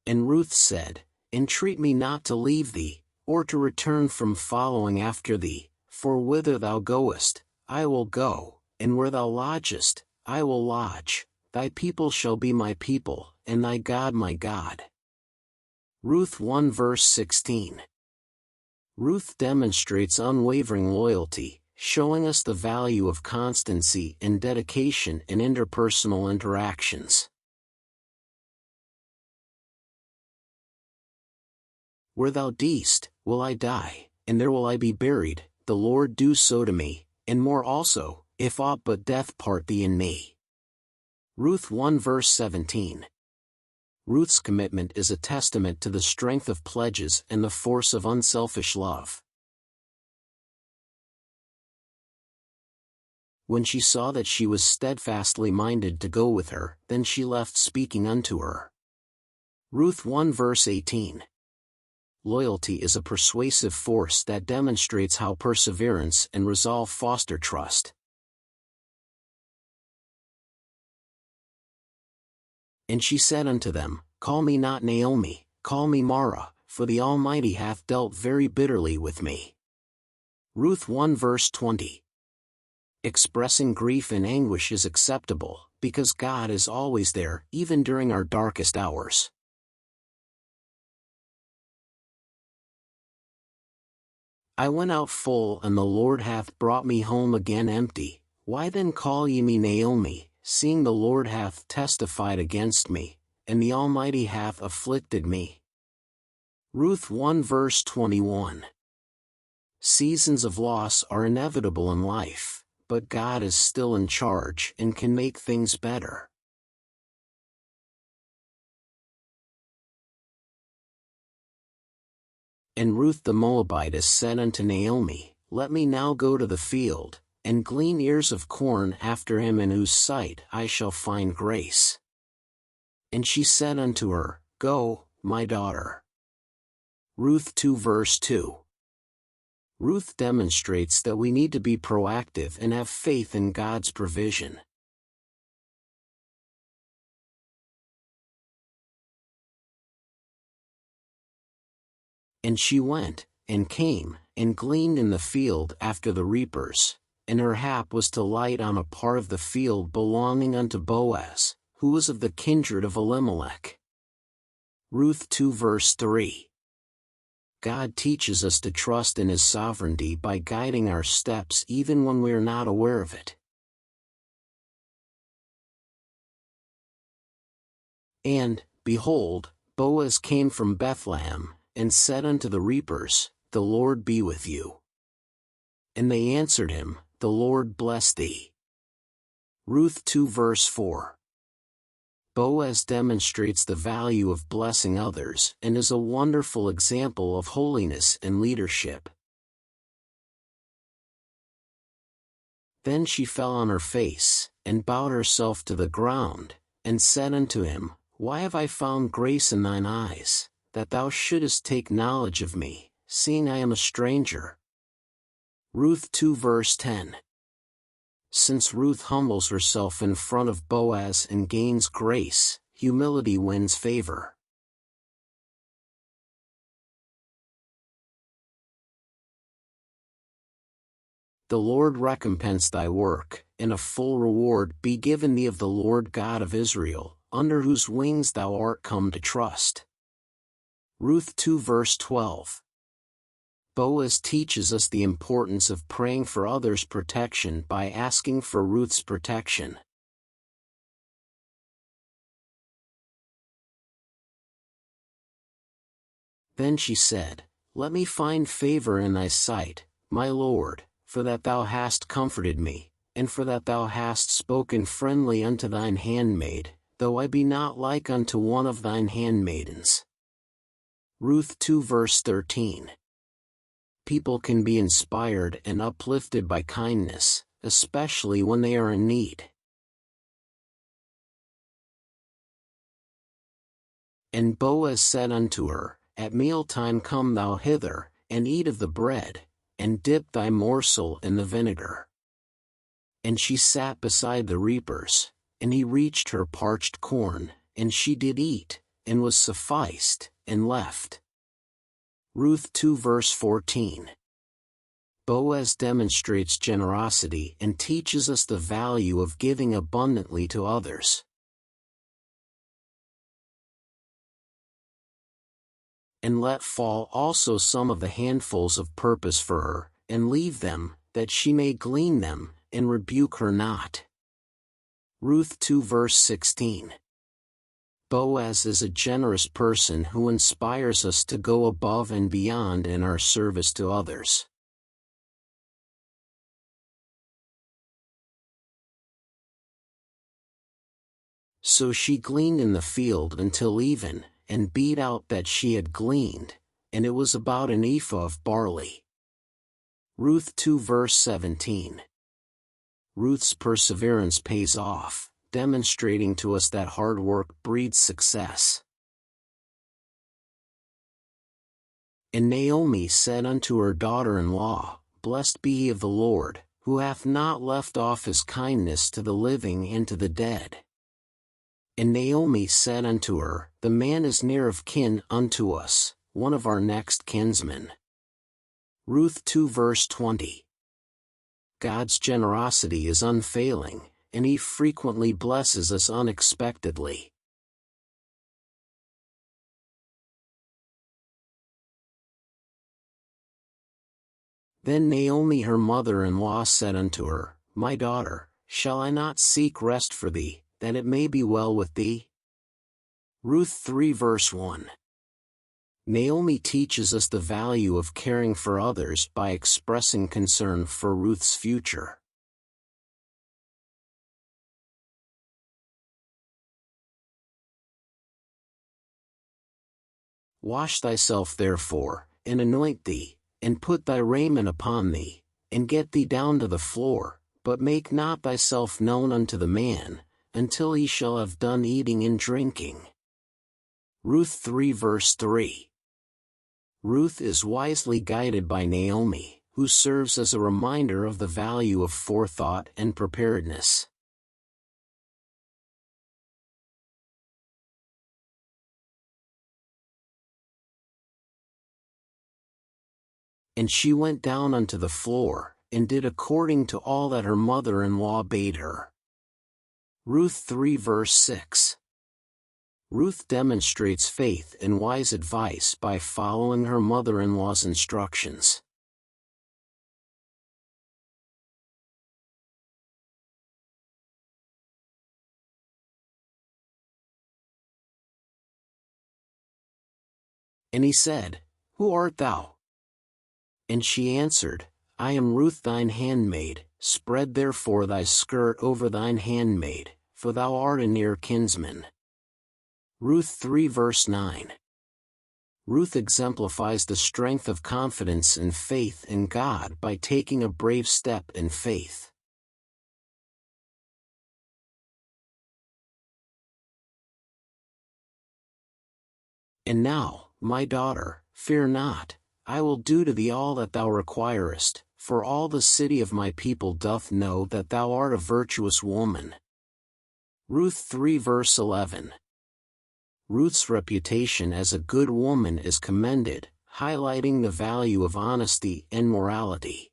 And Ruth said, Entreat me not to leave thee, or to return from following after thee, for whither thou goest, I will go, and where thou lodgest, I will lodge. Thy people shall be my people, and thy God my God. Ruth 1 verse 16. Ruth demonstrates unwavering loyalty, showing us the value of constancy and dedication in interpersonal interactions. Where thou deest, will I die, and there will I be buried, the Lord do so to me, and more also, if aught but death part thee and me. Ruth 1 verse 17. Ruth's commitment is a testament to the strength of pledges and the force of unselfish love. When she saw that she was steadfastly minded to go with her, then she left speaking unto her. Ruth 1 verse 18. Loyalty is a persuasive force that demonstrates how perseverance and resolve foster trust. And she said unto them, Call me not Naomi, call me Mara, for the Almighty hath dealt very bitterly with me. Ruth 1 verse 20. Expressing grief and anguish is acceptable, because God is always there, even during our darkest hours. I went out full, and the Lord hath brought me home again empty. Why then call ye me Naomi, seeing the Lord hath testified against me, and the Almighty hath afflicted me? Ruth 1 verse 21. Seasons of loss are inevitable in life, but God is still in charge and can make things better. And Ruth the Moabitess said unto Naomi, Let me now go to the field, and glean ears of corn after him in whose sight I shall find grace. And she said unto her, Go, my daughter. Ruth 2 verse 2. Ruth demonstrates that we need to be proactive and have faith in God's provision. And she went, and came, and gleaned in the field after the reapers, and her hap was to light on a part of the field belonging unto Boaz, who was of the kindred of Elimelech. Ruth 2 verse 3. God teaches us to trust in His sovereignty by guiding our steps even when we are not aware of it. And, behold, Boaz came from Bethlehem, and said unto the reapers, The Lord be with you. And they answered him, The Lord bless thee. Ruth 2 verse 4. Boaz demonstrates the value of blessing others and is a wonderful example of holiness and leadership. Then she fell on her face, and bowed herself to the ground, and said unto him, Why have I found grace in thine eyes, that thou shouldest take knowledge of me, seeing I am a stranger? Ruth 2 verse 10. Since Ruth humbles herself in front of Boaz and gains grace, humility wins favor. The Lord recompense thy work, and a full reward be given thee of the Lord God of Israel, under whose wings thou art come to trust. Ruth 2 verse 12. Boaz teaches us the importance of praying for others' protection by asking for Ruth's protection. Then she said, Let me find favor in thy sight, my Lord, for that thou hast comforted me, and for that thou hast spoken friendly unto thine handmaid, though I be not like unto one of thine handmaidens. Ruth 2 verse 13. People can be inspired and uplifted by kindness, especially when they are in need. And Boaz said unto her, At mealtime come thou hither, and eat of the bread, and dip thy morsel in the vinegar. And she sat beside the reapers, and he reached her parched corn, and she did eat, and was sufficed, and left. Ruth 2 verse 14. Boaz demonstrates generosity and teaches us the value of giving abundantly to others. And let fall also some of the handfuls of purpose for her, and leave them, that she may glean them, and rebuke her not. Ruth 2 verse 16. Boaz is a generous person who inspires us to go above and beyond in our service to others. So she gleaned in the field until even, and beat out that she had gleaned, and it was about an ephah of barley. Ruth 2 verse 17. Ruth's perseverance pays off, demonstrating to us that hard work breeds success. And Naomi said unto her daughter-in-law, Blessed be he of the Lord, who hath not left off his kindness to the living and to the dead. And Naomi said unto her, The man is near of kin unto us, one of our next kinsmen. Ruth 2 verse 20. God's generosity is unfailing, and he frequently blesses us unexpectedly. Then Naomi her mother-in-law said unto her, My daughter, shall I not seek rest for thee, that it may be well with thee? Ruth 3 verse 1. Naomi teaches us the value of caring for others by expressing concern for Ruth's future. Wash thyself therefore, and anoint thee, and put thy raiment upon thee, and get thee down to the floor, but make not thyself known unto the man, until he shall have done eating and drinking. Ruth 3 verse 3. Ruth is wisely guided by Naomi, who serves as a reminder of the value of forethought and preparedness. And she went down unto the floor, and did according to all that her mother-in-law bade her. Ruth 3 verse 6. Ruth demonstrates faith and wise advice by following her mother-in-law's instructions. And he said, Who art thou? And she answered, I am Ruth thine handmaid, spread therefore thy skirt over thine handmaid, for thou art a near kinsman. Ruth 3 verse 9. Ruth exemplifies the strength of confidence and faith in God by taking a brave step in faith. And now, my daughter, fear not, I will do to thee all that thou requirest, for all the city of my people doth know that thou art a virtuous woman. Ruth 3 verse 11. Ruth's reputation as a good woman is commended, highlighting the value of honesty and morality.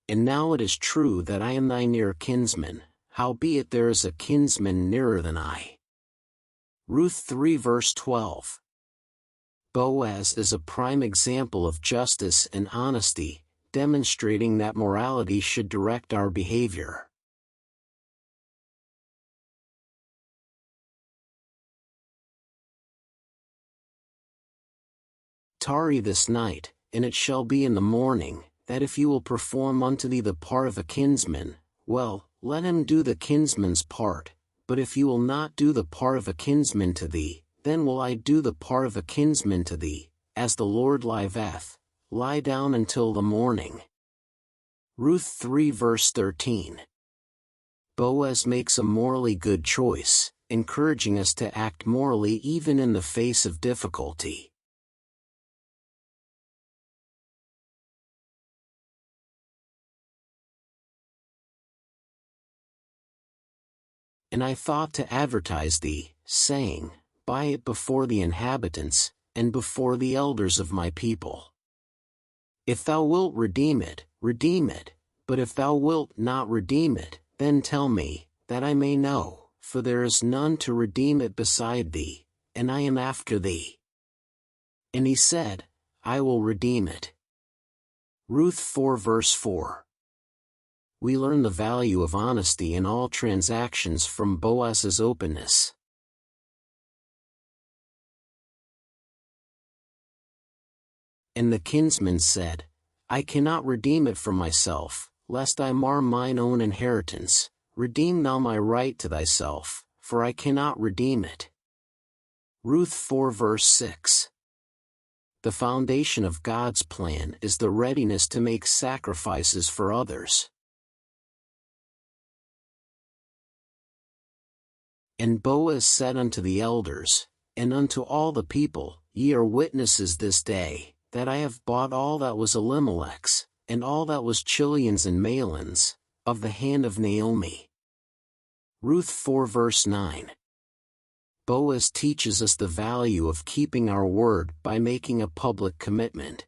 And now it is true that I am thy near kinsman, howbeit there is a kinsman nearer than I. Ruth 3 verse 12. Boaz is a prime example of justice and honesty, demonstrating that morality should direct our behavior. Tarry this night, and it shall be in the morning, that if you will perform unto thee the part of a kinsman, well, let him do the kinsman's part, but if you will not do the part of a kinsman to thee, then will I do the part of a kinsman to thee, as the Lord liveth, lie down until the morning. Ruth 3 verse 13. Boaz makes a morally good choice, encouraging us to act morally even in the face of difficulty. And I thought to advertise thee, saying, Buy it before the inhabitants, and before the elders of my people. If thou wilt redeem it, but if thou wilt not redeem it, then tell me, that I may know, for there is none to redeem it beside thee, and I am after thee. And he said, I will redeem it. Ruth 4 verse 4. We learn the value of honesty in all transactions from Boaz's openness. And the kinsman said, I cannot redeem it for myself, lest I mar mine own inheritance. Redeem thou my right to thyself, for I cannot redeem it. Ruth 4 verse 6. The foundation of God's plan is the readiness to make sacrifices for others. And Boaz said unto the elders, and unto all the people, Ye are witnesses this day, that I have bought all that was Elimelech's, and all that was Chilion's and Mahlon's, of the hand of Naomi. Ruth 4 verse 9. Boaz teaches us the value of keeping our word by making a public commitment.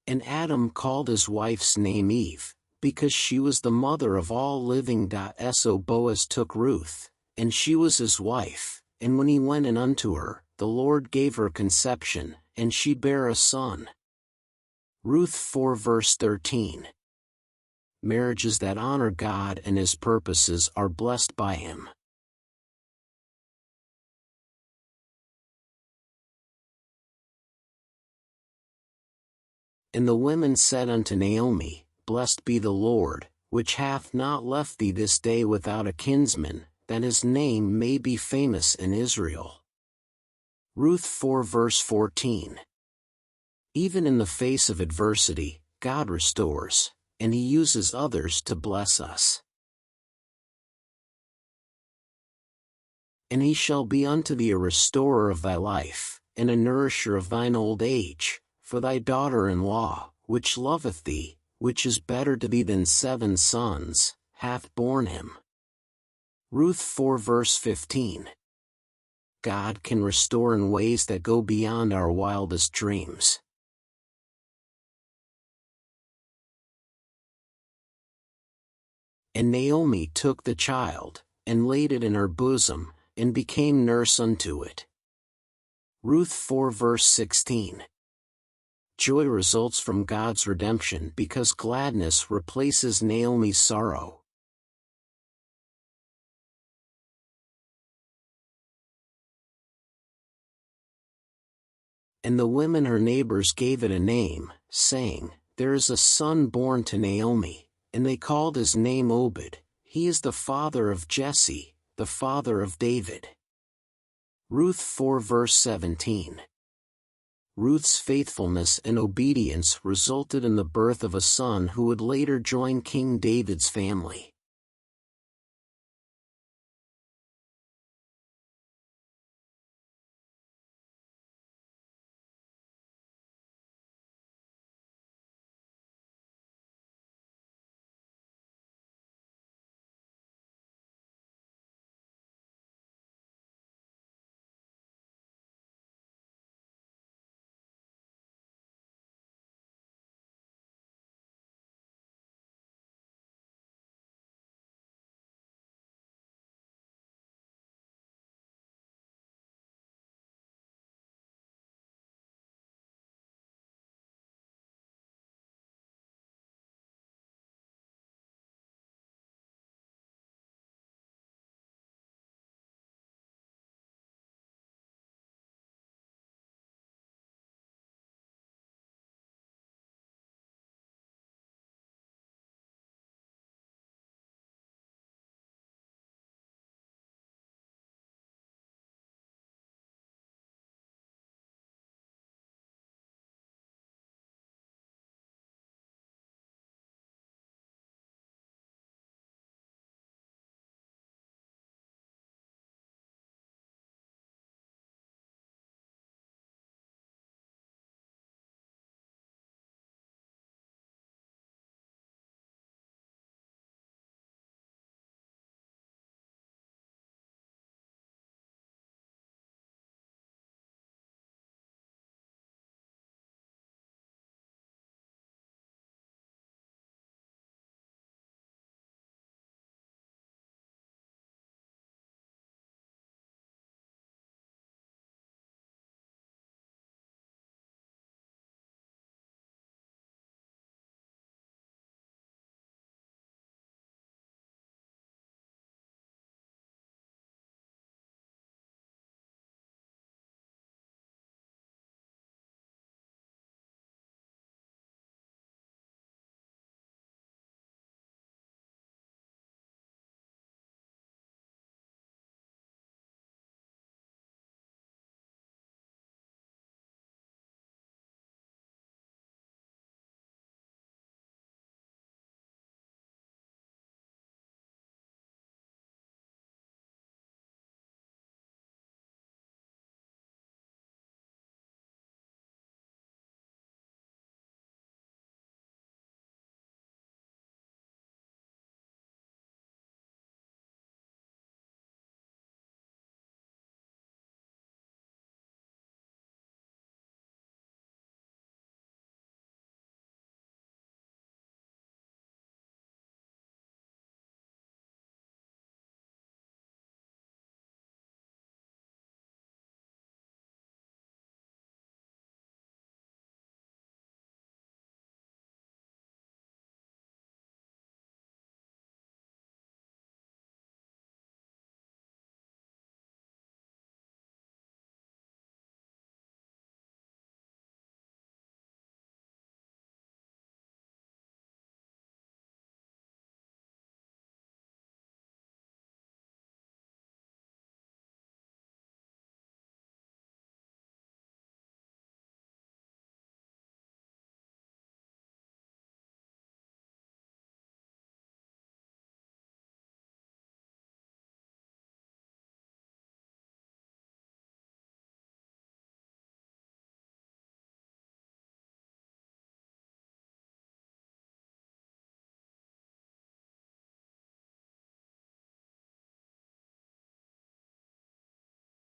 And Adam called his wife's name Eve, because she was the mother of all living. So Boaz took Ruth, and she was his wife, and when he went in unto her, the Lord gave her conception, and she bare a son. Ruth 4 verse 13. Marriages that honor God and His purposes are blessed by Him. And the women said unto Naomi, Blessed be the Lord, which hath not left thee this day without a kinsman, that his name may be famous in Israel. Ruth 4 verse 14. Even in the face of adversity, God restores, and He uses others to bless us. And He shall be unto thee a restorer of thy life, and a nourisher of thine old age, for thy daughter-in-law, which loveth thee, which is better to thee than 7 sons, hath borne him. Ruth 4 verse 15. God can restore in ways that go beyond our wildest dreams. And Naomi took the child, and laid it in her bosom, and became nurse unto it. Ruth 4 verse 16. Joy results from God's redemption because gladness replaces Naomi's sorrow. And the women her neighbors gave it a name, saying, There is a son born to Naomi. And they called his name Obed. He is the father of Jesse, the father of David. Ruth 4 verse 17. Ruth's faithfulness and obedience resulted in the birth of a son who would later join King David's family.